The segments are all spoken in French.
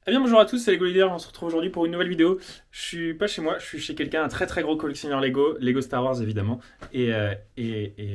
Eh bien bonjour à tous, c'est Lego Leader, on se retrouve aujourd'hui pour une nouvelle vidéo. Je suis pas chez moi, je suis chez quelqu'un, un très très gros collectionneur Lego, Lego Star Wars évidemment. Et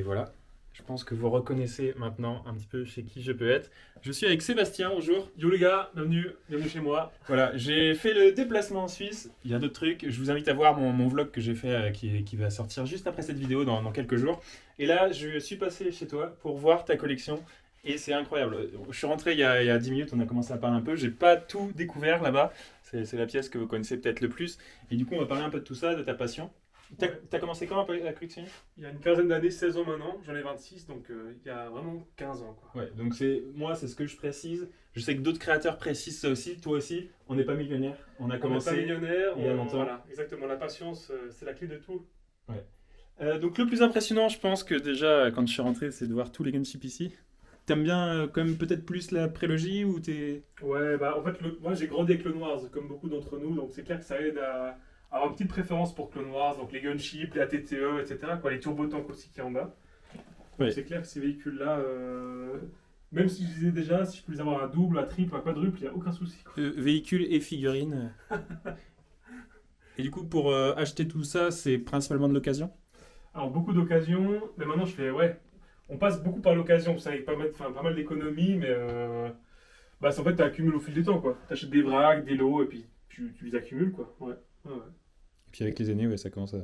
voilà, je pense que vous reconnaissez maintenant un petit peu chez qui je peux être. Je suis avec Sébastien, bonjour. Yo les gars, bienvenue chez moi. Voilà, j'ai fait le déplacement en Suisse, il y a d'autres trucs, je vous invite à voir mon vlog que j'ai fait qui va sortir juste après cette vidéo dans quelques jours. Et là, je suis passé chez toi pour voir ta collection. Et c'est incroyable. Je suis rentré il y a 10 minutes, on a commencé à parler un peu. J'ai pas tout découvert là-bas. C'est la pièce que vous connaissez peut-être le plus. Et du coup, on va parler un peu de tout ça, de ta passion. Ouais. T'as commencé quand un peu à collectionner? Il y a une quinzaine d'années, 16 ans maintenant, j'en ai 26, donc il y a vraiment 15 ans quoi. Ouais, donc c'est ce que je précise. Je sais que d'autres créateurs précisent ça aussi. Toi aussi, on n'est pas millionnaire. On a On n'est commencé pas millionnaire, il y a longtemps. voilà, exactement, la patience, c'est la clé de tout. Ouais. Donc le plus impressionnant, je pense que déjà quand je suis rentré, c'est de voir tous les gunships ici. T'aimes bien quand même peut-être plus la prélogie ou t'es... Ouais, bah en fait, moi j'ai grandi avec Clone Wars, comme beaucoup d'entre nous, donc c'est clair que ça aide à avoir une petite préférence pour Clone Wars, donc les gunships, les ATTE, etc., quoi, les turbo-tanks aussi qui est en bas. Donc Ouais. c'est clair que ces véhicules-là, même si je les ai déjà, si je peux les avoir un double, un triple, un quadruple, il n'y a aucun souci, quoi. Véhicules et figurines. Et du coup, pour acheter tout ça, c'est principalement de l'occasion? Alors, beaucoup d'occasions, mais maintenant je fais, ouais, on passe beaucoup par l'occasion, ça avec pas mal d'économies, mais bah, en fait, tu accumules au fil du temps, quoi. Tu achètes des vracs, des lots, et puis tu les accumules, quoi. Ouais, ouais, ouais. Et puis avec les années, ouais, ça commence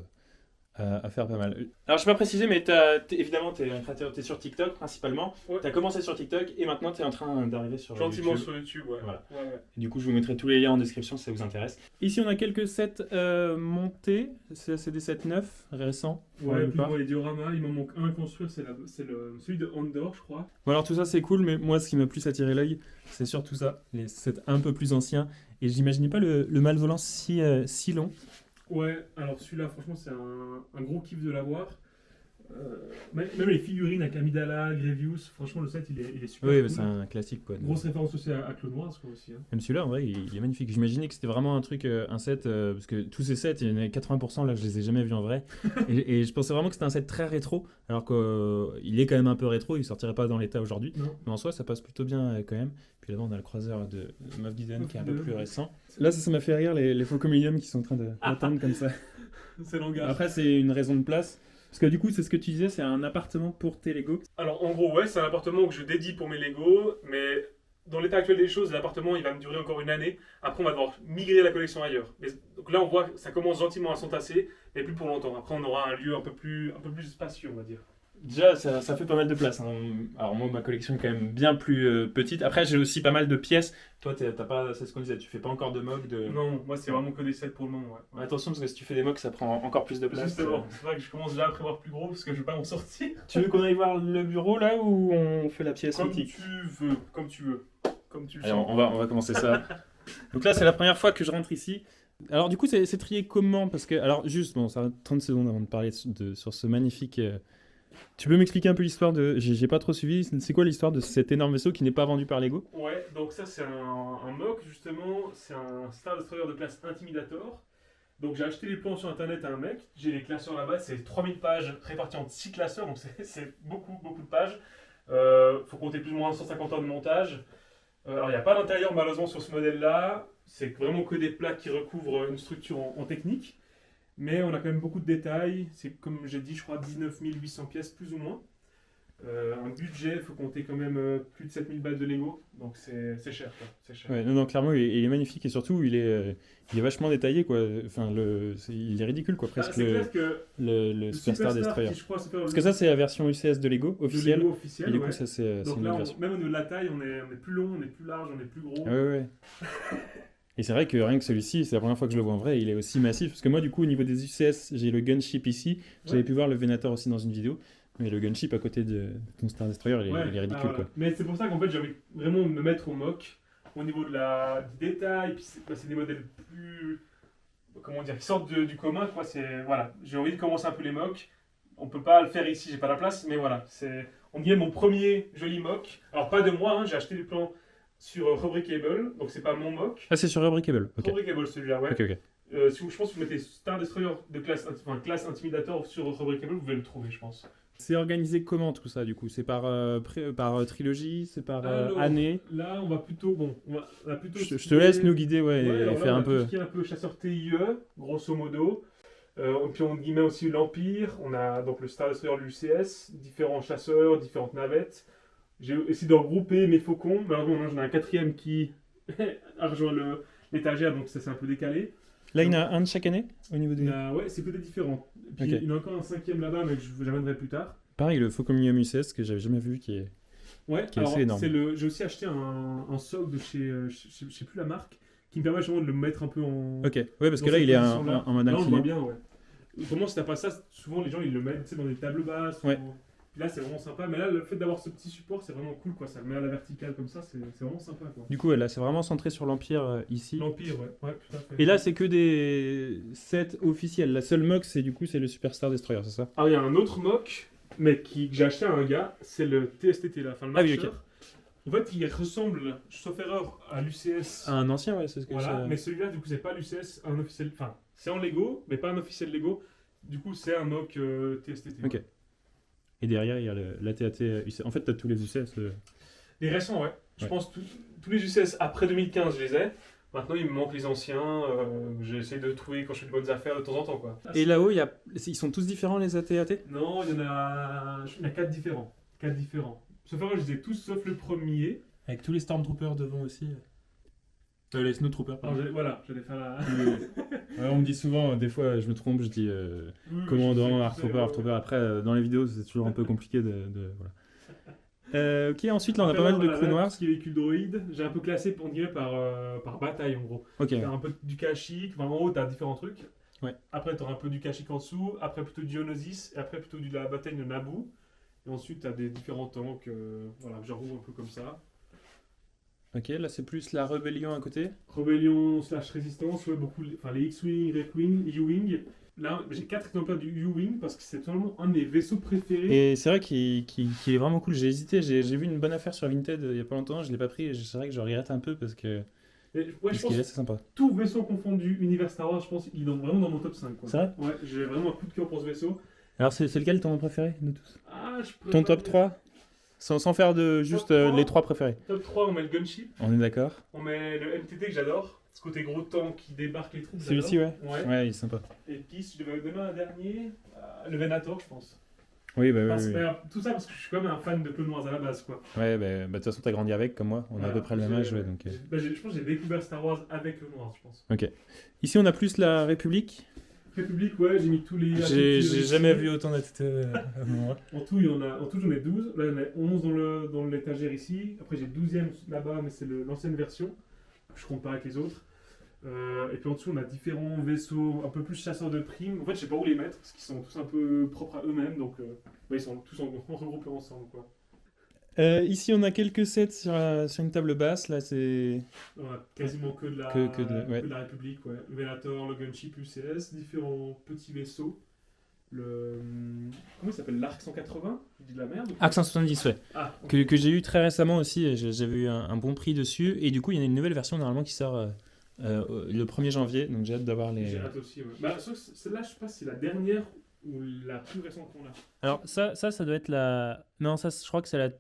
à faire pas mal. Alors, je peux pas préciser, mais évidemment, t'es un créateur, t'es sur TikTok principalement. Ouais. T'as commencé sur TikTok et maintenant t'es en train d'arriver sur Gentiment YouTube. sur YouTube, ouais. Voilà. Ouais, ouais. Et du coup, je vous mettrai tous les liens en description si ça vous intéresse. Ici, on a quelques sets montés. C'est des sets neufs, récents. Ouais, la plus ou plupart. moins les dioramas, il m'en manque un à construire, celui de Andor, je crois. Bon, alors tout ça, c'est cool, mais moi, ce qui m'a plus attiré l'œil, c'est surtout ça. Les sets un peu plus anciens. Et j'imaginais pas le mal-volant si long. Ouais, alors celui-là, franchement, c'est un gros kiff de l'avoir. Même les figurines avec Amidala, Grievous, franchement, le set, il est super Oui, cool. c'est un classique, quoi. Grosse référence aussi à Clone Wars, quoi, aussi. Hein. Même celui-là, en vrai, il est magnifique. J'imaginais que c'était vraiment un truc, un set, parce que tous ces sets, il y en a 80%, là, je les ai jamais vus en vrai. Et je pensais vraiment que c'était un set très rétro, alors qu'il est quand même un peu rétro, il sortirait pas dans l'état aujourd'hui. Non. Mais en soi, ça passe plutôt bien quand même. Puis là-bas, on a le croiseur de Moff Gideon qui est un peu Gideon. plus récent. Là, ça m'a fait rire, les faux Millennium qui sont en train d'attendre comme ça. C'est langage. Après, c'est une raison de place. Parce que du coup, c'est ce que tu disais, c'est un appartement pour tes Lego. Alors, en gros, ouais, c'est un appartement que je dédie pour mes Lego, mais dans l'état actuel des choses, l'appartement, il va me durer encore une année. Après, on va devoir migrer la collection ailleurs. Donc là, on voit que ça commence gentiment à s'entasser, mais plus pour longtemps. Après, on aura un lieu un peu plus spacieux, on va dire. Déjà, ça fait pas mal de place, hein. Alors moi, ma collection est quand même bien plus petite. Après, j'ai aussi pas mal de pièces. Toi, t'as pas, c'est ce qu'on disait, tu fais pas encore de mock. Non, moi, c'est vraiment que des sets pour le moment, ouais. Attention, parce que si tu fais des mocks, ça prend encore plus de place. Justement, c'est vrai que je commence déjà à prévoir plus gros parce que je vais pas m'en sortir. Tu veux qu'on aille voir le bureau là ou on fait la pièce Comme mythique? tu veux, comme tu veux. Comme tu le Allez, sens. on va commencer ça. Donc là, c'est la première fois que je rentre ici. Alors du coup, c'est trié comment? Parce que, alors juste, bon, ça va 30 secondes avant de parler sur ce magnifique... Tu peux m'expliquer un peu l'histoire de... J'ai pas trop suivi. C'est quoi l'histoire de cet énorme vaisseau qui n'est pas vendu par Lego? Ouais, donc ça c'est un mock justement, c'est un Star Destroyer de classe Intimidator. Donc j'ai acheté les plans sur internet à un mec, j'ai les classeurs là-bas, c'est 3000 pages réparties en 6 classeurs, donc c'est beaucoup, beaucoup de pages. Faut compter plus ou moins 150 heures de montage. Alors il n'y a pas d'intérieur malheureusement sur ce modèle-là, c'est vraiment que des plaques qui recouvrent une structure en technique. Mais on a quand même beaucoup de détails, c'est comme j'ai dit, je crois 19 800 pièces plus ou moins. Un budget, il faut compter quand même plus de 7000 balles de Lego, donc c'est cher, quoi. C'est cher. Ouais, non, non, clairement, il est magnifique et surtout, il est vachement détaillé, quoi. Enfin, il est ridicule, quoi, Ah, presque c'est clair que le Super Star Destroyer. qui, je crois, se fait Parce que ça, c'est la version UCS de Lego de officielle. Lego Et officiel, du coup, ouais. ça, c'est Donc une là, autre version. même au niveau de la taille, on est plus long, on est plus large, on est plus gros. Ah ouais, ouais. Et c'est vrai que rien que celui-ci, c'est la première fois que je le vois en vrai, il est aussi massif. Parce que moi, du coup, au niveau des UCS, j'ai le Gunship ici. J'avais Ouais. pu voir le Venator aussi dans une vidéo. Mais le Gunship à côté de ton Star Destroyer, Ouais, il est ridicule, voilà. quoi. Mais c'est pour ça qu'en fait, j'ai envie vraiment de me mettre au mock, au niveau du détail, puis c'est des modèles plus, comment dire, qui sortent du commun, quoi. Voilà, j'ai envie de commencer un peu les mocks. On peut pas le faire ici, j'ai pas la place, mais voilà, on dirait mon premier joli mock. Alors pas de moi, hein, j'ai acheté les plans sur Rebrickable, donc c'est pas mon mock. Ah, c'est sur Rebrickable. Ok. Rebrickable celui-là, ouais. Ok, ok. Je pense que vous mettez Star Destroyer de classe Intimidator sur Rebrickable, vous pouvez le trouver, je pense. C'est organisé comment tout ça du coup? C'est par trilogie? C'est par Alors, année? là, on va plutôt. Bon, on va plutôt. Je te laisse nous guider Ouais, et alors là, faire on a un tout peu. ce qui est un peu chasseur TIE, grosso modo. Puis on y met aussi l'Empire. On a donc le Star Destroyer de l'UCS, différents chasseurs, différentes navettes. J'ai essayé de regrouper mes faucons. Malheureusement, j'en ai un quatrième qui a rejoint l'étagère, donc ça s'est un peu décalé. Là, il y en a un de chaque année au niveau des. Ouais, c'est peut-être différent. Puis Ok. il y en a encore un cinquième là-bas, mais je vous l'amènerai plus tard. Pareil, le Faucon Millennium UCS que j'avais jamais vu qui est. Ouais, Qui est alors assez énorme. j'ai aussi acheté un socle de chez, je sais plus la marque, qui me permet justement de le mettre un peu en. Ok, ouais, parce dans que là, cette il est position-là. en mode Là, on le voit incliné. bien, ouais. Vraiment, si t'as pas ça, souvent les gens ils le mettent tu sais, dans des tables basses. Ouais. Puis là, c'est vraiment sympa. Mais là, le fait d'avoir ce petit support, c'est vraiment cool, quoi. Ça le met à la verticale comme ça, c'est vraiment sympa, quoi. Du coup, ouais, là, c'est vraiment centré sur l'Empire ici. L'Empire, ouais, tout à fait. Et là, c'est que des sets officiels. La seule mock, c'est le Superstar Destroyer, c'est ça? Ah, il y a un autre mock, mais que j'ai acheté à un gars, c'est le TSTT, là, enfin le Ah oui, marcheur. En fait, il ressemble, sauf erreur, à l'UCS. Un ancien, ouais, c'est ce que Voilà, je... mais celui-là, du coup, c'est pas l'UCS, un officiel. Enfin, c'est en Lego, mais pas un officiel Lego. Du coup, c'est un mock TSTT. Ok. Et derrière, il y a l'AT-AT UCS. En fait, t'as tous les UCS. Les récents, ouais. Je Ouais. pense tous les UCS après 2015, je les ai. Maintenant, il me manque les anciens. J'essaie de trouver quand je fais de bonnes affaires de temps en temps, quoi. Et là-haut, ils sont tous différents, les AT-AT? Non, il y en a 4 différents. 4 différents. Sauf erreur, je les ai tous sauf le premier. Avec tous les Stormtroopers devant aussi. Les Snowtroopers, Alors, voilà, j'allais faire la. Ouais, on me dit souvent, des fois, je me trompe, je dis Oui, commandant, je sais, Artrooper, Artrooper. Après, dans les vidéos, c'est toujours un peu compliqué voilà. Ok, ensuite, là, on a pas mal de crew noirs. Ce qui est véhicule droïde, j'ai un peu classé pour dire par bataille en gros. Ok, T'as un peu du Kashyyyk, enfin, en haut t'as différents trucs. Ouais. Après t'auras un peu du Kashyyyk en dessous, après plutôt du Geonosis, et après plutôt de la bataille de Naboo. Et ensuite t'as des différents tanks, voilà, je roule un peu comme ça. ok, là, c'est plus la rébellion à côté. Rébellion slash résistance, ouais, beaucoup, enfin les X-Wing, Red-Wing, U-Wing. Là j'ai 4 exemplaires du U-Wing parce que c'est totalement un de mes vaisseaux préférés. Et c'est vrai qu'il est vraiment cool. J'ai hésité, j'ai vu une bonne affaire sur Vinted il y a pas longtemps, je l'ai pas pris et c'est vrai que je regrette un peu parce que Et, ouais, je parce qu'il est pense assez sympa. tout vaisseau confondu, univers Star Wars, je pense qu'il est vraiment dans mon top 5. Quoi. C'est vrai? Ouais, j'ai vraiment un coup de cœur pour ce vaisseau. Alors c'est lequel ton préféré de tous? Ah, je Ton préfère- top 3? Sans faire de juste Top 3. les 3 préférés. Top 3, on met le Gunship, On est d'accord? on met le MTT que j'adore, ce côté gros tank qui débarque les troupes. Celui-ci, j'adore. ouais. Ouais. Ouais, il est sympa. Et puis, si je devais donner un dernier, le Venator, je pense. Oui, bah Parce- oui. Oui. Tout ça parce que je suis quand même un fan de Clone Wars à la base, quoi. Ouais, bah de toute façon, t'as grandi avec comme moi, on a à Voilà. peu près le même âge, ouais, donc. Je pense que j'ai découvert Star Wars avec Clone Wars, je pense. Ici, on a plus la République. République, ouais, j'ai mis tous les. J'ai ici. jamais vu autant d'ATT à un moment. En tout, j'en ai 12. Là, il y en a 11 dans l'étagère ici. Après, j'ai 12e là-bas, mais c'est l'ancienne version. Je compte pas avec les autres. Et puis en dessous, on a différents vaisseaux un peu plus chasseurs de primes. En fait, je sais pas où les mettre, parce qu'ils sont tous un peu propres à eux-mêmes. Donc, ils sont tous regroupés ensemble, quoi. Ici, on a quelques sets sur une table basse. Là, c'est. On a quasiment que de la, Que de- ouais. de la République, ouais. Le Venator, le Gunship UCS, différents petits vaisseaux. Comment il s'appelle? L'Arc 180? Je dis de la merde? Arc 170, ouais. Ah, ok. Que j'ai eu très récemment aussi. Et j'avais eu un bon prix dessus. Et du coup, il y en a une nouvelle version normalement qui sort le 1er janvier. Donc j'ai hâte d'avoir les. J'ai hâte aussi, ouais. Bah, sauf que celle-là, je sais pas si c'est la dernière ou la plus récente qu'on a. Alors, ça doit être la. Non, ça, je crois que c'est la.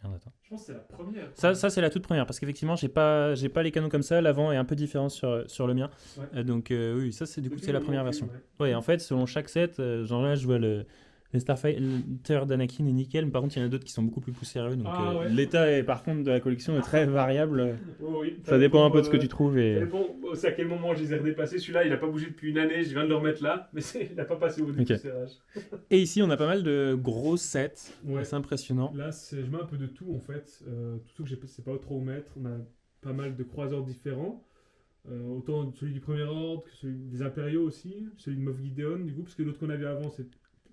Merde, attends. Je pense que c'est la première. Ça c'est la toute première. Parce qu'effectivement, j'ai pas les canons comme ça. L'avant est un peu différent sur le mien. Ouais. Donc, oui, ça, c'est du coup, Depuis c'est la le première moment version. ouais. Ouais, en fait, selon chaque set, genre là, je vois les Starfighter d'Anakin et nickel, mais par contre, il y en a d'autres qui sont beaucoup plus poussiéreux. Donc, Ah, ouais. l'état, par contre, de la collection est très variable. Oh, oui. Ça dépend un peu de ce que tu trouves. Ça Et, dépend aussi à quel moment je les ai redéplacés. Celui-là, il a pas bougé depuis une année. Je viens de le remettre là, mais il n'a pas passé au dépoussiérage. et ici, on a pas mal de gros sets. Ouais. C'est impressionnant. Là, je mets un peu de tout en fait. Tout ce que je sais pas trop où mettre. On a pas mal de croiseurs différents. Autant celui du premier ordre que celui des impériaux aussi. Celui de Moff Gideon, du coup, parce que l'autre qu'on avait avant, c'est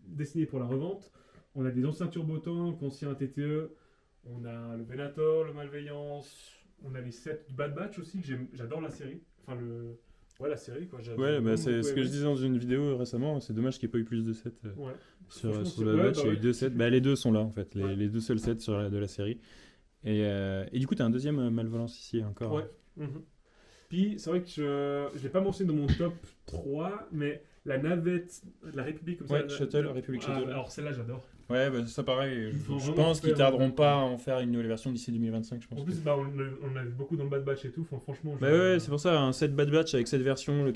destiné pour la revente. On a des anciens turbotanks, anciens TTE. On a le Venator, le Malveillance. On a les sets du Bad Batch aussi, que j'adore la série. Enfin, la série quoi. J'adore Ouais, bah, vraiment c'est beaucoup ce que je aimé. disais dans une vidéo récemment. C'est dommage qu'il n'y ait pas eu plus de sets Ouais. sur Franchement, sur c'est- le ouais, match. bah Il y a eu ouais. 2 sets. Bah, les deux sont là en fait. Ouais. Les deux seuls sets de la série. Et du coup, tu as un deuxième malvolance ici encore. Ouais. Mhm. Puis c'est vrai que je ne l'ai pas mentionné dans mon top 3, mais la navette de la République comme Ouais, ça. Shuttle, République Shuttle. Alors celle-là j'adore. Ouais, bah, ça pareil. Il faut Je vraiment pense qu'ils faire, tarderont pas à en faire une nouvelle version d'ici 2025, je pense. En plus, on a vu beaucoup dans le Bad Batch et tout. Franchement. Bah ouais, c'est pour ça, un set Bad Batch avec cette version,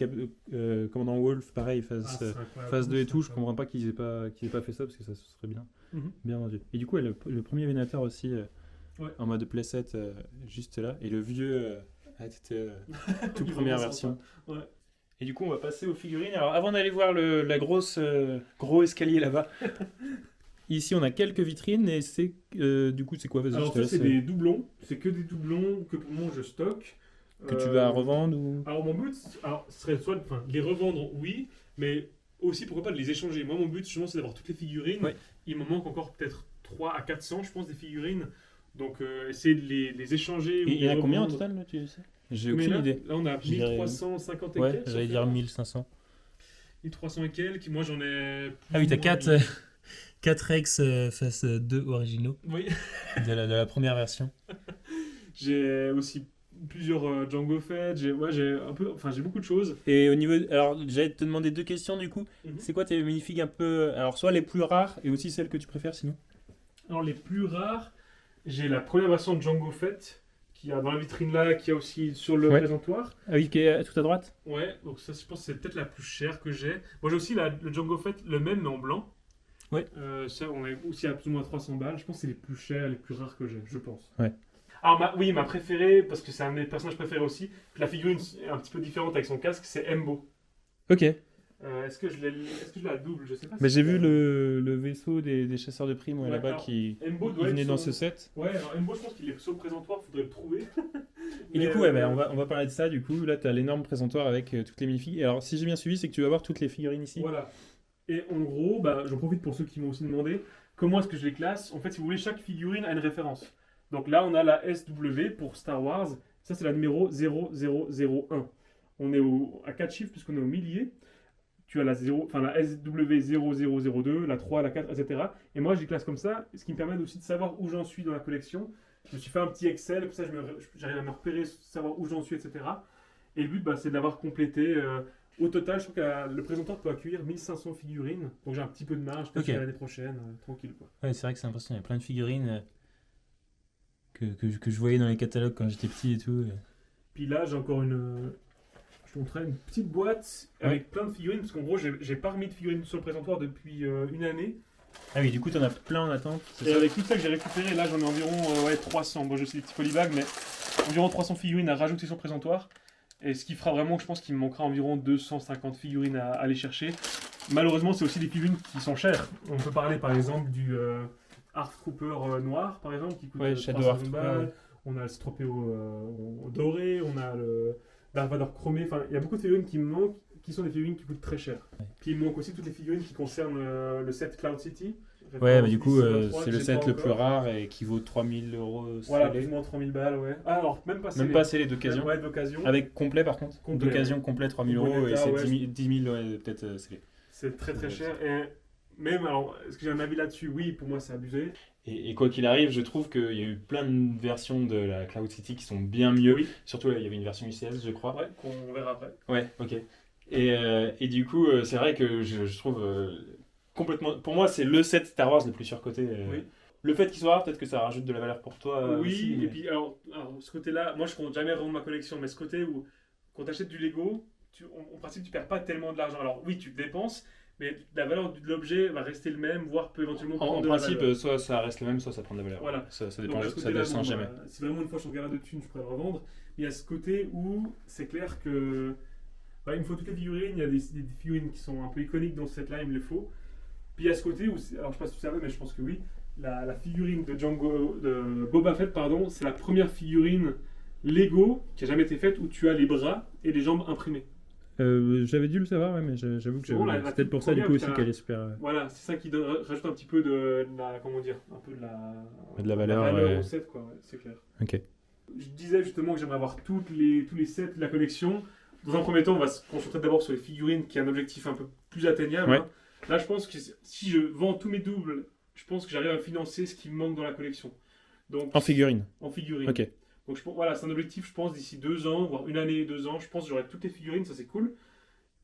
Commandant Wolf, pareil, phase 2 et tout, je comprends pas qu'ils aient pas fait ça parce que ça serait bien, bien vendu. Et du coup, le premier Venator aussi, en mode playset, juste là, et le vieux ATT, toute première version. Ouais. Et du coup, on va passer aux figurines. Alors, avant d'aller voir la gros escalier là-bas, ici on a quelques vitrines et c'est du coup c'est quoi? Vas-y, Alors je te ça laisse, c'est des doublons, c'est que des doublons que pour le moment je stocke. que tu vas revendre ou... Alors mon but, ce serait soit de les revendre, oui, mais aussi pourquoi pas de les échanger. Moi mon but justement c'est d'avoir toutes les figurines. Ouais. Il me manque encore peut-être 3 à 400 je pense des figurines. Donc essayer de les échanger. Et il y en a combien au total là, tu sais? J'ai aucune idée. Là on a Je dirais- 1350 et Ouais, quelques. j'allais dire 1500. 1300 et quelques, moi j'en ai... Ah oui, t'as plus ou moins 4 Rex face 2 originaux Oui. de la première version. J'ai aussi plusieurs Django Fett, j'ai beaucoup de choses. Et au niveau... Alors, j'allais te demander deux questions du coup. Mhm. C'est quoi tes minifigs un peu... Alors, soit les plus rares et aussi celles que tu préfères sinon? Alors les plus rares, j'ai la première version de Django Fett, qui a dans la vitrine là, qui a aussi sur le Ouais. présentoir. Ah oui, qui est tout à droite? Ouais, donc ça je pense que c'est peut-être la plus chère que j'ai. Moi j'ai aussi le Django Fett, le même mais en blanc. Ouais. Ça on est aussi à plus ou moins 300 balles. Je pense que c'est les plus chers, les plus rares que j'ai, je pense. Ouais. Alors ma préférée, parce que c'est un de mes personnages préférés aussi, la figurine est un petit peu différente avec son casque, c'est Embo. Ok. Est-ce que je la double? Je sais pas. Mais si j'ai c'est- vu le vaisseau des chasseurs de primes Ouais, là-bas alors, qui Embo il doit venait être dans sur- ce set. Ouais, alors Embo je pense qu'il est sur le présentoir, faudrait le trouver. Et du coup, ouais, on va parler de ça. Du coup, là, tu as l'énorme présentoir avec toutes les minifigs. Et alors, si j'ai bien suivi, c'est que tu vas voir toutes les figurines ici. Voilà. Et en gros, j'en profite pour ceux qui m'ont aussi demandé comment est-ce que je les classe. En fait, si vous voulez, chaque figurine a une référence. Donc là, on a la SW pour Star Wars. Ça, c'est la numéro 0001. On est à 4 chiffres puisqu'on est au millier. Tu as la SW0002, la 3, la 4, etc. Et moi, je les classe comme ça, ce qui me permet aussi de savoir où j'en suis dans la collection. Je me suis fait un petit Excel, comme ça j'arrive à me repérer, savoir où j'en suis, etc. Et le but, c'est de l'avoir complété. Au total, je crois que le présentoir peut accueillir 1500 figurines. Donc j'ai un petit peu de marge, peut-être Ok. l'année prochaine, tranquille quoi. Ouais, c'est vrai que c'est impressionnant. Il y a plein de figurines que je voyais dans les catalogues quand j'étais petit et tout. Puis là, j'ai encore je te montrerai une petite boîte avec plein de figurines, parce qu'en gros, j'ai pas remis de figurines sur le présentoir depuis une année. Ah oui, du coup, tu en as plein en attente. Et avec tout ça que j'ai récupéré, là j'en ai environ 300. Bon, j'ai aussi des petits polybags, mais environ 300 figurines à rajouter sur le présentoir. Et ce qui fera vraiment que je pense qu'il me manquera environ 250 figurines à aller chercher. Malheureusement, c'est aussi des figurines qui sont chères. On peut parler par exemple du Art Trooper noir, par exemple, qui coûte Ouais, Shadow 300 Art Trooper, balles. ouais. On a le Stropéo doré, on a le Dark Vador chromé. Enfin, il y a beaucoup de figurines qui me manquent, qui sont des figurines qui coûtent très cher. Ouais. Puis il me manque aussi toutes les figurines qui concernent le set Cloud City. Ouais, du coup, C'est le set le plus rare et qui vaut 3000 €. Voilà, scellé. plus ou moins 3000 balles, ouais. Ah, alors, même pas Même pas scellé d'occasion. Ouais, d'occasion. Avec complet par contre. Complet, D'occasion complet 3000 Bon € et état, c'est ouais. 10 000 ouais, peut-être scellé. C'est très très cher. Et même, alors, est-ce que j'ai un avis là-dessus? Oui, pour moi, c'est abusé. Et quoi qu'il arrive, je trouve qu'il y a eu plein de versions de la Cloud City qui sont bien mieux. Oui. Surtout, il y avait une version UCS, je crois. Ouais, qu'on verra après. Ouais, ok. Et du coup, c'est vrai que je trouve complètement. Pour moi, c'est le set Star Wars le plus surcoté. Oui. Le fait qu'il soit rare, peut-être que ça rajoute de la valeur pour toi. Oui, aussi, mais- et puis, alors, ce côté-là, moi, je compte jamais revendre ma collection, mais ce côté où, quand tu achètes du Lego, en principe, tu perds pas tellement de l'argent. Alors, oui, tu dépenses, mais la valeur de l'objet va rester le même, voire peut éventuellement prendre En de la principe, valeur. soit ça reste le même, soit ça prend de la valeur. Voilà. Ça Donc, dépend, à ce ça côté-là, descend bon, jamais. si vraiment une fois je suis en galère de thunes, je pourrais le revendre. Mais il y a ce côté où c'est clair que il me faut toutes les figurines. Il y a des figurines qui sont un peu iconiques dans ce set-là, il me les faut. Puis il y a ce côté où, alors je sais pas si tu savais, mais je pense que oui, la figurine de Boba Fett, pardon, c'est la première figurine Lego qui a jamais été faite où tu as les bras et les jambes imprimées. J'avais dû le savoir, ouais, mais j'avoue que C'est bon, j'avais. la C'est peut-être pour ça du coup première, aussi putain. qu'elle est super. Voilà, c'est ça qui rajoute un petit peu de la, comment dire, un peu De la valeur, ouais. au set, quoi, ouais, c'est clair. Ok. Je disais justement que j'aimerais avoir tous les sets de la collection. Dans un premier temps, on va se concentrer d'abord sur les figurines qui est un objectif un peu plus atteignable. Ouais. Hein. Là, je pense que si je vends tous mes doubles, je pense que j'arrive à financer ce qui me manque dans la collection. Donc, En figurine. en figurines. Ok. Donc voilà, c'est un objectif, je pense, d'ici 2 ans, voire 1 année, 2 ans, je pense que j'aurai toutes les figurines, ça c'est cool.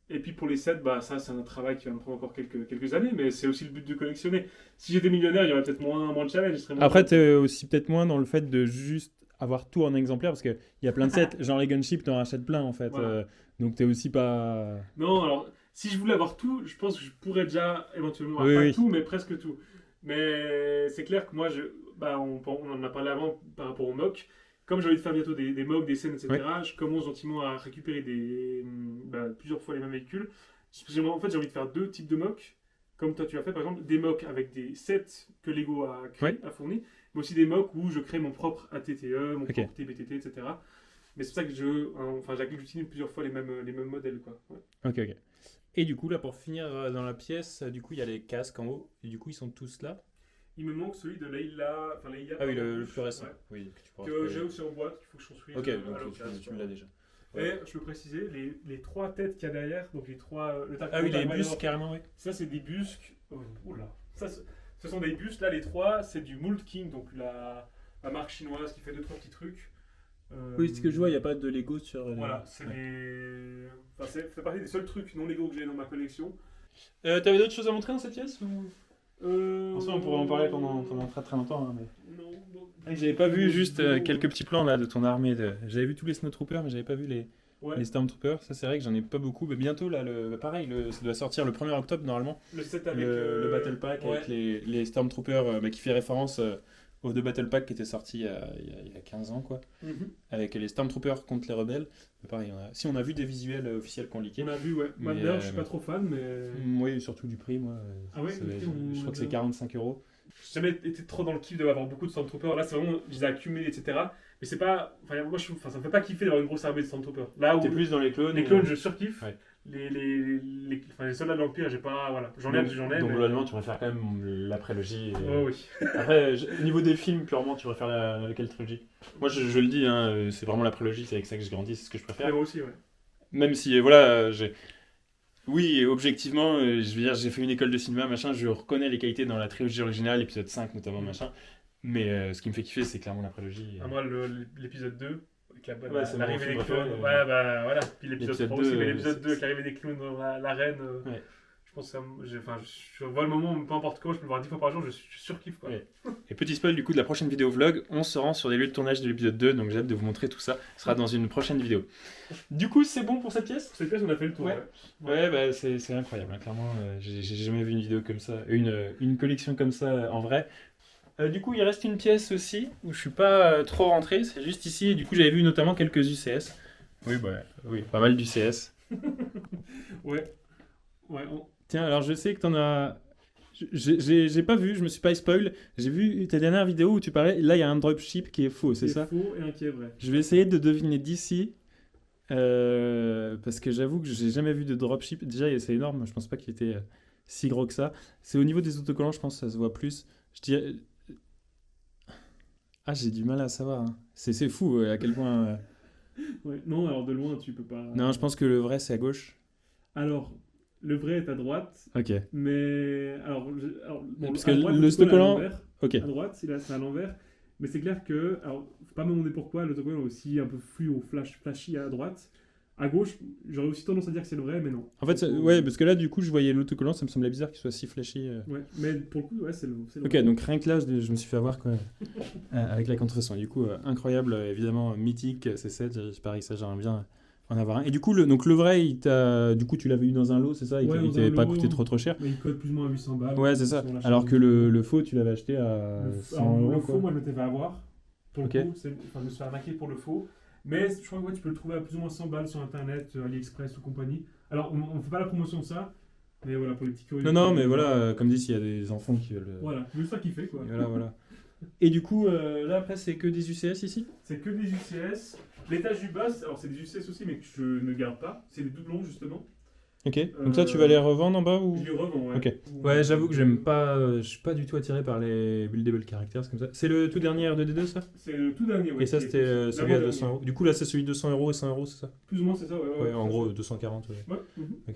Et puis pour les sets, bah ça c'est un travail qui va me prendre encore quelques années, mais c'est aussi le but de collectionner. Si j'étais millionnaire, il y aurait peut-être moins de challenge. je serais moins Après, content. t'es aussi peut-être moins dans le fait de juste avoir tout en exemplaire, parce qu'il y a plein de sets, genre les Gunship, t'en rachètes plein en fait. Voilà. Donc t'es aussi pas... Non, alors, si je voulais avoir tout, je pense que je pourrais déjà éventuellement avoir Oui, pas oui. tout, mais presque tout. Mais c'est clair que moi, on en a parlé avant par rapport aux mocks. Comme j'ai envie de faire bientôt des mocks, des scènes, etc., je commence gentiment à récupérer plusieurs fois les mêmes véhicules. En fait, j'ai envie de faire 2 types de mocks. Comme toi, tu as fait, par exemple, des mocks avec des sets que Lego a créés, a fournis, mais aussi des mocks où je crée mon propre ATTE, mon propre TBTT, etc. Mais c'est pour ça que j'utilise plusieurs fois les mêmes modèles, quoi. Ouais. Ok, ok. Et du coup, là, pour finir dans la pièce, du coup, il y a les casques en haut, et du coup, ils sont tous là. Il me manque celui de Leïla, enfin Leïla. Ah oui, le plus récent. Ouais. Oui, que tu pourras Que trouver. j'ai aussi en boîte, qu'il faut que je construise. Ok, à donc l'occasion, tu l'as déjà. Et je peux préciser, les 3 têtes qu'il y a derrière, donc les 3. Ah oui, les busques, carrément, oui. Ça, c'est des busques. Oula. Ce sont des busques, là, les 3, c'est du Mould King, donc la marque chinoise qui fait 2-3 petits trucs. Oui, ce que je vois, il n'y a pas de Lego sur... Voilà, c'est les. Enfin, ça fait partie des seuls trucs non Lego que j'ai dans ma collection. T'avais d'autres choses à montrer dans cette pièce ou... En on pourrait en parler pendant très très longtemps. Hein, mais... Non. J'avais pas vu juste quelques petits plans là de ton armée. J'avais vu tous les Snowtroopers, mais j'avais pas vu les Stormtroopers. Ça, c'est vrai que j'en ai pas beaucoup. Mais bientôt, là, pareil, ça doit sortir le 1er octobre normalement. Le set avec le Battle Pack avec les Stormtroopers qui fait référence aux 2 Battle Pack qui étaient sortis il y a 15 ans, quoi. Avec les Stormtroopers contre les rebelles. Mais pareil, on a vu des visuels officiels qu'on leaké. On a vu, ouais. Moi, d'ailleurs, je suis pas trop fan, mais. Oui, surtout du prix, moi. Ah ouais, je crois que c'est 45 €. J'ai jamais été trop dans le kiff d'avoir beaucoup de Stormtroopers. Là, c'est vraiment, je les ai accumulés, etc. Mais c'est pas. Enfin, moi, ça me fait pas kiffer d'avoir une grosse armée de Stormtroopers. Là où. T'es plus dans les clones. Les clones, je surkiffe. Ouais. Les soldats de l'Empire, j'ai pas. Voilà. J'en ai. Donc, globalement, tu préfères quand même la prélogie. Oh oui. Après, au niveau des films, purement, tu préfères laquelle trilogie? Moi, je le dis, hein, c'est vraiment la prélogie, c'est avec ça que je grandis, c'est ce que je préfère. Mais moi aussi, ouais. Même si, voilà, oui, objectivement, je veux dire, j'ai fait une école de cinéma, machin, je reconnais les qualités dans la trilogie originale, épisode 5 notamment, machin. Mais ce qui me fait kiffer, c'est clairement la prélogie. Moi, l'épisode 2, avec c'est l'arrivée mon des film clones. préféré. Ouais, bah voilà. Puis l'épisode 3 aussi, 2, mais l'épisode 2 avec l'arrivée des clones dans l'arène. Ouais. Je pense que je vois le moment, peu importe comment, je peux le voir 10 fois par jour, je surkiffe, quoi. Ouais. Et petit spoil du coup de la prochaine vidéo vlog, on se rend sur les lieux de tournage de l'épisode 2, donc j'ai hâte de vous montrer tout ça. Ce sera dans une prochaine vidéo. Du coup, c'est bon pour cette pièce? Cette pièce, on a fait le tour. Ouais. Ouais, bah, c'est incroyable, hein. Clairement, j'ai jamais vu une vidéo comme ça, une collection comme ça en vrai. Du coup, il reste une pièce aussi où je suis pas trop rentré, c'est juste ici, et du coup, j'avais vu notamment quelques UCS. Oui, pas mal d'UCS. Ouais. Tiens, alors je sais que t'en as. J'ai pas vu, je me suis pas spoil. J'ai vu ta dernière vidéo où tu parlais. Là, il y a un dropship qui est faux, c'est ça? Qui est faux et un qui est vrai. Je vais essayer de deviner d'ici. Parce que j'avoue que j'ai jamais vu de dropship. Déjà, c'est énorme. Je pense pas qu'il était si gros que ça. C'est au niveau des autocollants, je pense que ça se voit plus. Je dirais. Ah, j'ai du mal à savoir, hein. C'est fou à quel point. Ouais. Non, alors de loin, tu peux pas. Non, je pense que le vrai, c'est à gauche. Alors, le vrai est à droite. Ok. Mais. Parce que le autocollant. Ok. À droite, c'est à l'envers. Mais c'est clair que. Alors, faut pas me demander pourquoi, l'autocollant est aussi un peu fluo, flashy à droite. À gauche, j'aurais aussi tendance à dire que c'est le vrai, mais non. En fait, ouais, parce que là, du coup, je voyais l'autocollant, ça me semblait bizarre qu'il soit si flashy. Ouais, mais pour le coup, ouais, c'est le Ok, vrai. donc rien que là, je me suis fait avoir quoi, avec la contrefaçon. Du coup, incroyable, évidemment, mythique, C7, pareil, ça, j'aimerais bien en avoir un. Et du coup, le vrai, du coup, tu l'avais eu dans un lot, c'est ça? Ouais, Il dans t'avait un pas lot, coûté trop cher? Mais il coûte plus ou moins 800 balles. Ouais, c'est ça. Sur l'achat Alors de- que le faux, tu l'avais acheté à Le 100 euros. faux, moi, je m'étais fait avoir. Pour le Ok. coup, je me suis arnaqué pour le faux. Mais je crois que ouais, tu peux le trouver à plus ou moins 100 balles sur internet, AliExpress ou compagnie. Alors, on ne fait pas la promotion de ça, mais voilà, pour les petits curieux. Non, mais voilà, comme dit, s'il y a des enfants qui veulent. Voilà, c'est ça qui fait quoi. Et voilà. Et du coup, là, après, c'est que des UCS ici? C'est que des UCS. L'étage du bas, alors c'est des UCS aussi, mais que je ne garde pas. C'est des doublons justement. Ok. Donc ça, tu vas les revendre en bas ou? Je les revends, ouais. Ok. Ouais, j'avoue que j'aime pas. Je suis pas du tout attiré par les buildable characters comme ça. C'est le tout dernier R2D2 ça? C'est le tout dernier, ouais. Et ça, qui est c'était celui à l'avant-dernier. 200 euros. Du coup, là, c'est celui de 200 euros et 100 euros, c'est ça? Plus ou moins, c'est ça, ouais. Ouais, en gros, 240. Ouais. Ouais.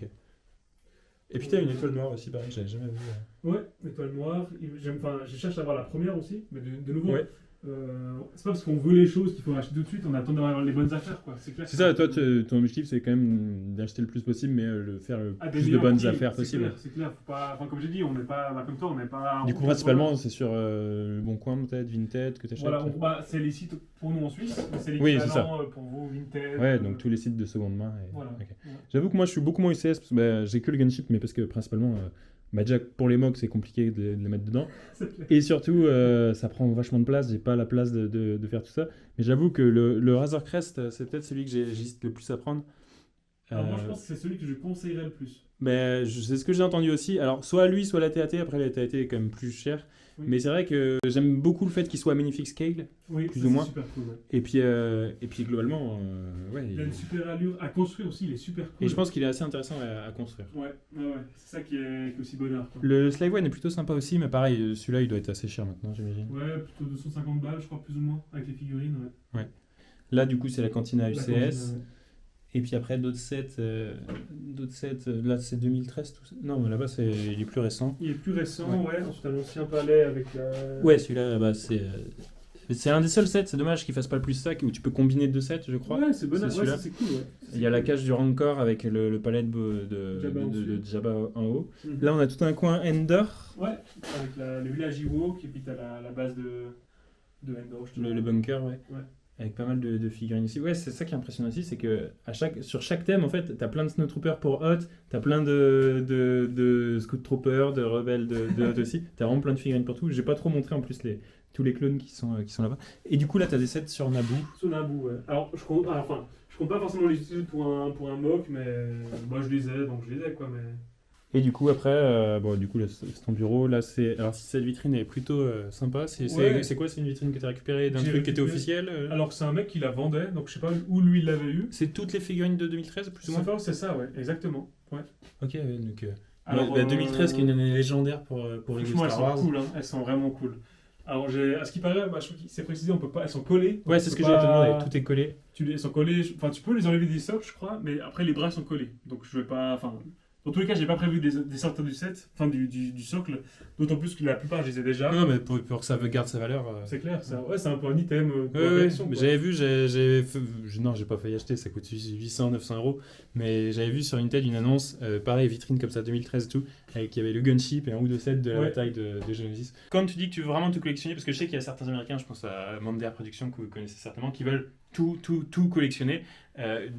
Et puis, t'as une étoile noire aussi, pareil, j'avais jamais vu. Ouais, étoile noire. Je cherche à avoir la première aussi, mais de nouveau. Ouais. C'est pas parce qu'on veut les choses qu'il faut acheter tout de suite, on attend d'avoir les bonnes affaires, quoi. C'est clair. C'est ça, toi, ton objectif, c'est quand même d'acheter le plus possible, mais faire le Ah, des plus de meilleurs bonnes prix, affaires possible. C'est clair, faut pas. Enfin, comme j'ai dit, on n'est pas. Comme toi, on n'est pas. Du coup, principalement, c'est sur Le Bon Coin, peut-être, Vinted, que tu achètes. Voilà, c'est les sites pour nous en Suisse, mais c'est Oui, c'est ça. l'équivalent pour vous, Vinted. Ouais, donc tous les sites de seconde main. Voilà. Ok. Ouais. J'avoue que moi, je suis beaucoup moins UCS, parce que j'ai que le Gunship, mais parce que principalement, déjà pour les mocks, c'est compliqué de les mettre dedans. C'est clair. Et surtout, ça prend vachement de place, j'ai pas la place de faire tout ça. Mais j'avoue que le Razor Crest, c'est peut-être celui que j'hésite le plus à prendre. Alors, moi, je pense que c'est celui que je conseillerais le plus. Mais c'est ce que j'ai entendu aussi. Alors, soit lui, soit la TAT. Après, la TAT est quand même plus chère. Oui. Mais c'est vrai que j'aime beaucoup le fait qu'il soit magnifique scale. Oui, plus ça, ou moins. C'est super cool. Ouais. Et puis globalement, ouais. Il a une super allure. À construire aussi, il est super cool. Et je pense qu'il est assez intéressant à construire. Ouais. C'est ça qui est aussi bonheur, quoi. Le Slave One est plutôt sympa aussi, mais pareil, celui-là, il doit être assez cher maintenant, j'imagine. Ouais, plutôt 250 balles, je crois, plus ou moins, avec les figurines. Ouais. Là, du coup, c'est la Cantina La UCS. cantine, ouais. Et puis après, d'autres sets, là, c'est 2013, tout ça. Non, mais là-bas, il est plus récent. Il est plus récent, Ouais. ouais. Ensuite, un ancien palais avec la. Ouais, celui-là, bah, c'est un des seuls sets, c'est dommage qu'il fasse pas le plus sac, où tu peux combiner 2 sets, je crois. Ouais, c'est bon. C'est Ouais, celui-là. ça, c'est cool, ouais. Il y a la cage du Rancor avec le palais Jabba de Jabba en haut. Mhm. Là, on a tout un coin Ender, Ouais, avec le village Ewok, et puis t'as la base de Endor, je te le bunker, ouais. Ouais. Avec pas mal de figurines ici. Ouais, c'est ça qui est impressionnant aussi, c'est que sur chaque thème, en fait, t'as plein de Snowtroopers pour Hot, t'as plein de Scout Troopers, de rebelles de Hot aussi. T'as vraiment plein de figurines pour tout. J'ai pas trop montré en plus tous les clones qui sont là-bas. Et du coup, là, t'as des sets sur Naboo. Sur Naboo, ouais. Alors, je compte pas forcément les utiliser pour un mock, mais moi je les ai, donc je les ai, quoi, mais. Et du coup, après, du coup, là, c'est ton bureau. Là, alors, si cette vitrine est plutôt sympa, Ouais. c'est quoi? C'est une vitrine que tu as récupérée d'un J'ai truc qui était récupéré. officiel Alors, c'est un mec qui la vendait, donc je sais pas où lui il l'avait eu. C'est toutes les figurines de 2013, plus ou moins? C'est ça, ouais, exactement. Ouais. Ok, ouais, donc. Alors, 2013, qui est une année légendaire pour les franchement, elles Star sont Wars. cool, hein. Elles sont vraiment cool. Alors, à ce qui paraît, je trouve qu'il s'est précisé, on peut pas, elles sont collées. Ouais, c'est ce que j'allais te demander. Tout est collé. Elles sont collées, enfin, tu peux les enlever des socles, je crois, mais après, les bras sont collés. Donc, je vais pas. Enfin, dans tous les cas, j'ai pas prévu des sorties du set, enfin, du socle. D'autant plus que la plupart, je les ai déjà. Non, mais pour que ça garde sa valeur. C'est clair, c'est un peu un item. Pour la Ouais, collection, mais quoi. j'avais vu, non, j'ai pas failli acheter, ça coûte 800-900 euros, mais j'avais vu sur Vinted une annonce, pareil, vitrine comme ça, 2013 et tout, avec il y avait le gunship et un ou deux sets de la Ouais. bataille de Geonosis. Quand tu dis que tu veux vraiment tout collectionner, parce que je sais qu'il y a certains Américains, je pense à Mandair Productions que vous connaissez certainement, qui veulent tout collectionner,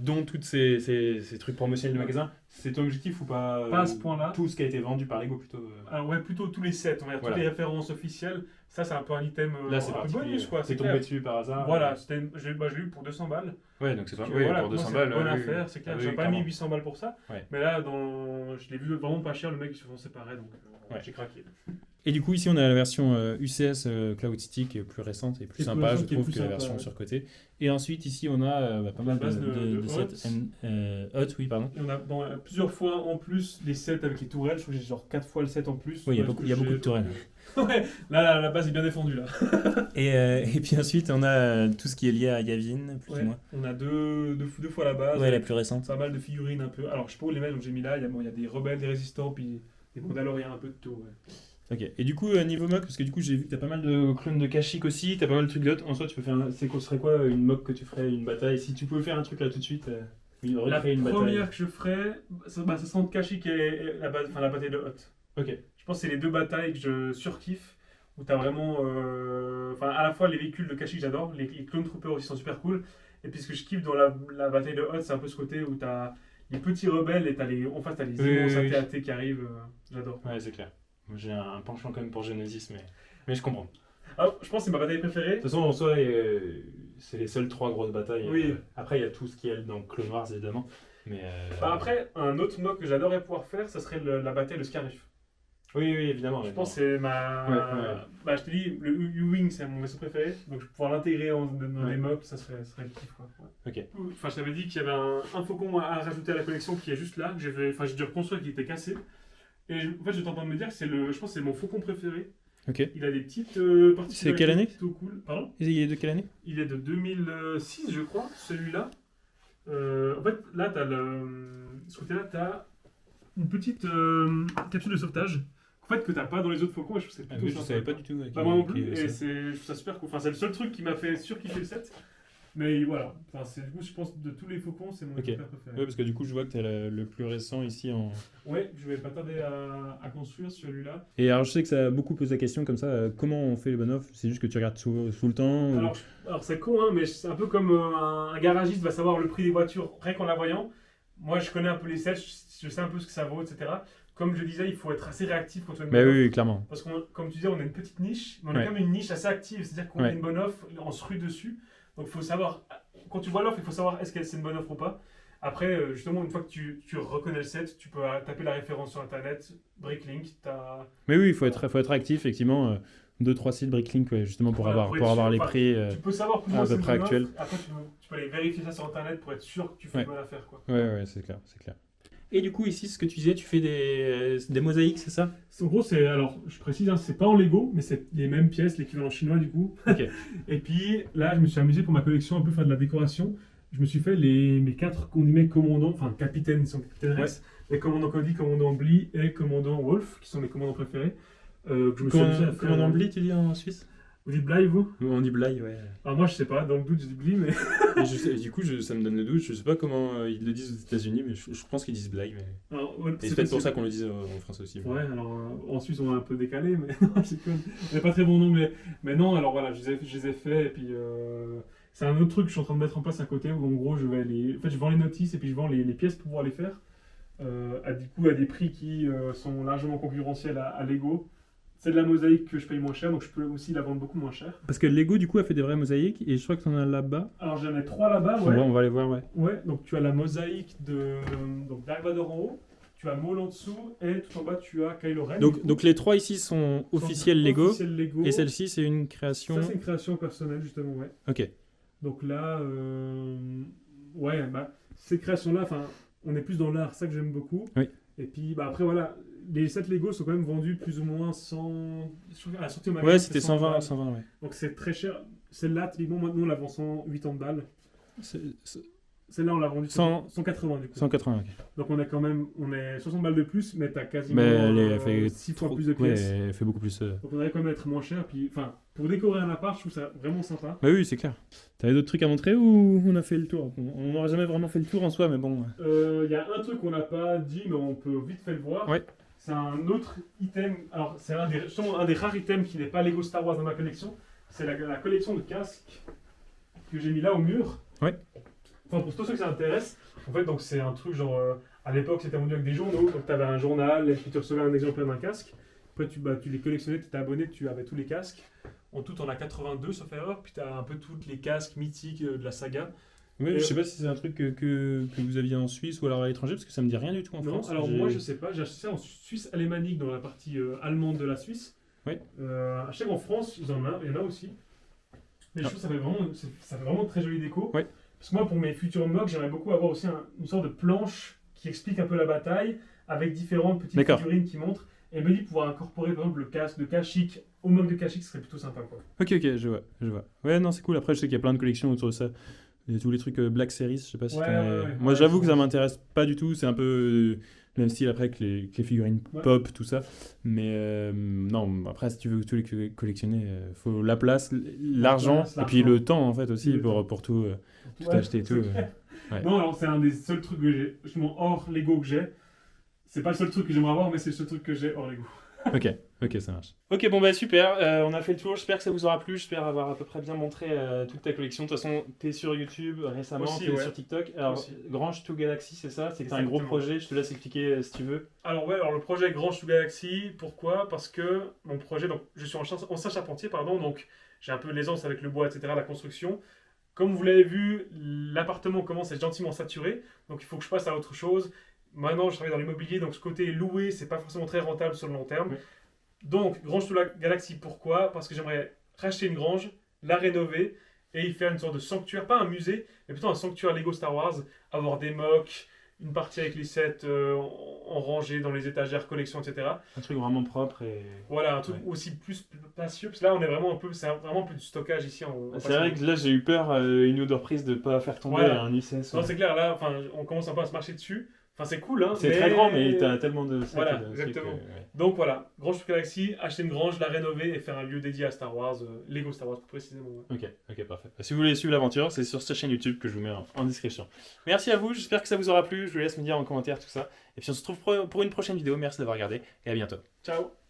dont tous ces trucs promotionnels de magasin, c'est ton objectif ou pas? Pas à ce point-là. Tout ce qui a été vendu par Lego plutôt. Alors, ouais, plutôt tous les sets, on va dire, Voilà. toutes les références officielles. Ça, c'est un peu un item Là, c'est un peu particulier. bonus, quoi. C'est clair. tombé dessus par hasard. Voilà, je l'ai eu pour 200 balles. Ouais, donc c'est pas. Donc, Oui, voilà, pour moi, 200 c'est balles. une bonne oui, affaire, oui. c'est clair. Ah, J'ai oui, pas clairement. mis 800 balles pour ça. Ouais. Mais là, je l'ai vu vraiment pas cher, le mec, il se s'en séparait, donc Ouais. j'ai craqué. Et du coup, ici, on a la version UCS Cloud City qui est plus récente et plus Qui est sympa, plus je récente, qui est trouve, plus que la sympa, version ouais. surcotée. Et ensuite, ici, on a pas mal base de de sets Hot, oui, pardon. Et on a plusieurs fois en plus les sets avec les tourelles. Je crois que j'ai genre 4 fois le set en plus. Oui, il y a Parce beaucoup, que il y a beaucoup de j'ai- tourelles. Ouais, là, la base est bien défendue là. Et puis ensuite, on a tout ce qui est lié à Yavin, plus Ouais, ou moins. on a deux fois la base. Ouais, la plus récente. Pas mal de figurines un peu. Alors, je sais pas où les mettre, donc j'ai mis là. Il y a des rebelles, des résistants, puis des Mandaloriens, un peu de tout. Ouais. Ok. Et du coup, niveau mock, parce que du coup, j'ai vu que t'as pas mal de clones de Kashyyyk aussi, t'as pas mal de trucs d'autres. En soi, tu peux faire. Ce serait quoi une mock que tu ferais, une bataille? Si tu pouvais faire un truc là tout de suite, oui, La recréer une bataille. première que je ferais, ça sent Kashyyyk et la bataille de Hoth. Ok. Je pense que c'est les deux batailles que je surkiffe. Où t'as vraiment. À la fois les véhicules de Kashyyyk, j'adore. Les Clone Troopers aussi sont super cool. Et puis ce que je kiffe dans la bataille de Hoth, c'est un peu ce côté où t'as les petits rebelles et en face t'as les Oui, immenses oui, oui. AT-AT qui arrivent. J'adore. Ouais, c'est clair. Moi, j'ai un penchant quand même pour Geonosis, mais je comprends. Alors, je pense que c'est ma bataille De préférée. toute façon, en soi, c'est les seules 3 grosses batailles. Oui. Après, il y a tout ce qui est dans Clone Wars, évidemment. Mais, Après, un autre mock que j'adorerais pouvoir faire, ça serait la bataille de Scarif. Oui, évidemment. Je pense que c'est ma. Ouais. Je te dis, le U-Wing, c'est mon vaisseau préféré. Donc, pouvoir l'intégrer dans Ouais. les mocks, ça serait le kiff. Quoi. Ouais. Ok. Enfin, je t'avais dit qu'il y avait un faucon à rajouter à la collection qui est juste là. J'ai dû reconstruire, qui était cassé. Et en fait, j'étais en train de me dire que je pense que c'est mon faucon préféré. Ok. Il a des petites parties. C'est quelle année? Plutôt cool. Pardon? Il est de quelle année? Il est de 2006, je crois, celui-là. En fait, là, ce côté-là, t'as une petite capsule de sauvetage. fait, que t'as pas dans les autres faucons, et je trouve que c'est Ah plutôt oui, je sympa. savais pas du tout. Bah, moi non plus, et je trouve ça super cool. Enfin, c'est le seul truc qui m'a fait surkiffer le set. Mais voilà, enfin, du coup, je pense de tous les faucons, c'est mon Ok. exemplaire préféré. Ouais, parce que du coup, je vois que t'as le plus récent ici en. Ouais, je vais pas tarder à construire celui-là. Et alors, je sais que ça a beaucoup posé la question comme ça, comment on fait le bon-off? C'est juste que tu regardes sous le temps ou- Alors c'est con, hein, mais c'est un peu comme un garagiste va savoir le prix des voitures rien qu'en la voyant. Moi, je connais un peu les sets, je sais un peu ce que ça vaut, etc. Comme je disais, il faut être assez réactif quand on a une Bah bonne offre. oui, oui, clairement. Parce que, comme tu disais, on a une petite niche, mais on a Ouais. quand même une niche assez active. C'est-à-dire qu'on a Ouais. une bonne offre, on se rue dessus. Donc il faut savoir, quand tu vois l'offre, il faut savoir est-ce que c'est une bonne offre ou pas. Après, justement, une fois que tu reconnais le set, tu peux taper la référence sur internet, Bricklink, t'as. Mais oui, il faut être actif, effectivement. 2-3 sites Bricklink, ouais, justement, pour Voilà, avoir, pour pour être avoir sûr, les enfin, prix. Tu peux savoir plus ou à moins peu c'est une près bonne actuel. offre. Après, tu peux aller vérifier ça sur internet pour être sûr que tu fais Ouais. une bonne affaire, quoi. Ouais, c'est clair, c'est clair. Et du coup, ici, ce que tu disais, tu fais des mosaïques, c'est ça? En gros, alors, je précise, hein, c'est pas en Lego, mais c'est les mêmes pièces, l'équivalent chinois du coup. Ok. Et puis là, je me suis amusé pour ma collection un peu faire de la décoration. Je me suis fait mes 4 commandants, enfin capitaines, ils sont capitaines Rex, les commandants Cody, commandant Blee et commandant Wolf, qui sont mes commandants préférés. Que je me suis amusé à faire. Comment on Blee, tu dis en Suisse? Vous dites Bly, vous? On dit Bly, ouais. Alors moi, je sais pas, dans le doute, je dis Blee, mais. Et du coup, ça me donne le doute. Je sais pas comment ils le disent aux États-Unis, mais je pense qu'ils disent Bly. Mais... Alors, ouais, Et c'est peut-être pour ça qu'on le dit en France aussi. Ouais, alors en Suisse on est un peu décalé, mais non, c'est cool. On n'a pas très bon nom, mais non, alors voilà, je les ai faits, et puis c'est un autre truc que je suis en train de mettre en place à côté, où en gros je vends les notices et puis je vends les pièces pour pouvoir les faire, du coup à des prix qui sont largement concurrentiels à Lego. C'est de la mosaïque que je paye moins cher, donc je peux aussi la vendre beaucoup moins cher. Parce que Lego, du coup, a fait des vraies mosaïques, et je crois que t'en as là-bas. Alors j'en ai 3 là-bas, ouais. On va les voir, ouais. Ouais, donc tu as la mosaïque de Dark Vador en haut, tu as Maul en dessous, et tout en bas tu as Kylo Ren. Donc les 3 ici sont officiels Lego, Officiels Lego. et celle-ci, c'est une création. Ça c'est une création personnelle justement, ouais. Ok. Donc là, ouais, bah, ces créations-là, on est plus dans l'art, c'est ça que j'aime beaucoup. Oui. Et puis bah, après voilà, les sets Lego sont quand même vendus plus ou moins 100. À la sortie au magasin, Ouais, c'était 120, balles. 120, ouais. Donc c'est très cher. Celle-là, typiquement, maintenant on la vend 180 balles. C'est- Celle-là, on l'a vendue 180 du coup. 180, ok. Donc on est 60 balles de plus, mais t'as quasiment Mais elle fait 6 fois trop- plus de ouais, pièces. elle fait beaucoup plus. Donc on aurait quand même être moins cher. Puis, pour décorer un appart, je trouve ça vraiment sympa. Bah oui, c'est clair. T'avais d'autres trucs à montrer ou on a fait le tour? On n'aura jamais vraiment fait le tour en soi, mais bon. Il y a un truc qu'on n'a pas dit, mais on peut vite fait le voir. Ouais. C'est un autre item. Alors, c'est justement un des rares items qui n'est pas Lego Star Wars dans ma collection. C'est la collection de casques que j'ai mis là au mur. Ouais. Enfin, pour tous ceux que ça intéresse, en fait, donc c'est un truc genre. À l'époque, c'était vendu avec des journaux. Donc, tu avais un journal et puis tu recevais un exemplaire d'un casque. Après, tu les collectionnais, tu étais abonné, tu avais tous les casques. En tout, on a 82 sauf erreur. Puis tu as un peu tous les casques mythiques de la saga. Ouais, je sais pas si c'est un truc que vous aviez en Suisse ou alors à l'étranger, parce que ça me dit rien du tout en Non, France. alors moi je sais pas, j'ai acheté ça en Suisse alémanique dans la partie allemande de la Suisse. Oui. Je sais qu'en France, il y en a aussi. Mais je trouve que ça fait vraiment très jolie déco. Oui. Parce que moi, pour mes futurs mocks, j'aimerais beaucoup avoir aussi une sorte de planche qui explique un peu la bataille, avec différentes petites D'accord. figurines qui montrent. Et me dit pouvoir incorporer par exemple le casque de Kashyyyk au mock de Kashyyyk, ce serait plutôt sympa, quoi. Ok, je vois. Ouais, non, c'est cool. Après, je sais qu'il y a plein de collections autour de ça. Il y a tous les trucs Black Series, je sais pas si Ouais, t'en as- ouais. Moi, Ouais, j'avoue je que ça pense. m'intéresse pas du tout. C'est un peu le même style après que les figurines Ouais. pop, tout ça. Mais non, après, si tu veux tous les collectionner, faut la place, l'argent, place, et puis l'argent. le temps, en fait, aussi, Le temps. pour tout Ouais, acheter et tout. c'est clair. Ouais. Non, alors c'est un des seuls trucs que j'ai, justement hors Lego que j'ai. C'est pas le seul truc que j'aimerais avoir, mais c'est le seul truc que j'ai hors Lego. Ok, ça marche. Ok, bon bah super, on a fait le tour, j'espère que ça vous aura plu, j'espère avoir à peu près bien montré toute ta collection. De toute façon, t'es sur YouTube récemment, Aussi, t'es ouais. sur TikTok. Alors, Aussi. Grange to Galaxy, c'est ça? C'est un gros Exactement. projet, je te laisse expliquer si tu veux. Alors le projet Grange to Galaxy, pourquoi? Parce que mon projet, donc je suis ancien charpentier, pardon, donc j'ai un peu l'aisance avec le bois, etc., la construction. Comme vous l'avez vu, l'appartement commence à être gentiment saturé, donc il faut que je passe à autre chose. Maintenant, je travaille dans l'immobilier, donc ce côté loué, c'est pas forcément très rentable sur le long terme. Oui. Donc, Grange to la Galaxy, pourquoi? Parce que j'aimerais racheter une grange, la rénover et y faire une sorte de sanctuaire, pas un musée, mais plutôt un sanctuaire Lego Star Wars, avoir des mocks, une partie avec les sets en rangée dans les étagères, collection, etc. Un truc vraiment propre et... Voilà, un truc Ouais. aussi plus spacieux, parce que là, on est vraiment c'est vraiment plus du stockage ici. C'est vrai que là j'ai eu peur une ou deux reprises de pas faire tomber Voilà. un UCS. Non, c'est clair, là, on commence un peu à se marcher dessus. Enfin, c'est cool, hein. C'est très grand, mais t'as tellement de sacs Voilà, et de trucs, exactement. ouais. Donc voilà, Grange Super Galaxy, acheter une grange, la rénover et faire un lieu dédié à Star Wars, Lego Star Wars plus précisément. Ouais. Ok, parfait. Si vous voulez suivre l'aventure, c'est sur cette chaîne YouTube que je vous mets en description. Merci à vous, j'espère que ça vous aura plu. Je vous laisse me dire en commentaire tout ça. Et puis on se retrouve pour une prochaine vidéo. Merci d'avoir regardé et à bientôt. Ciao!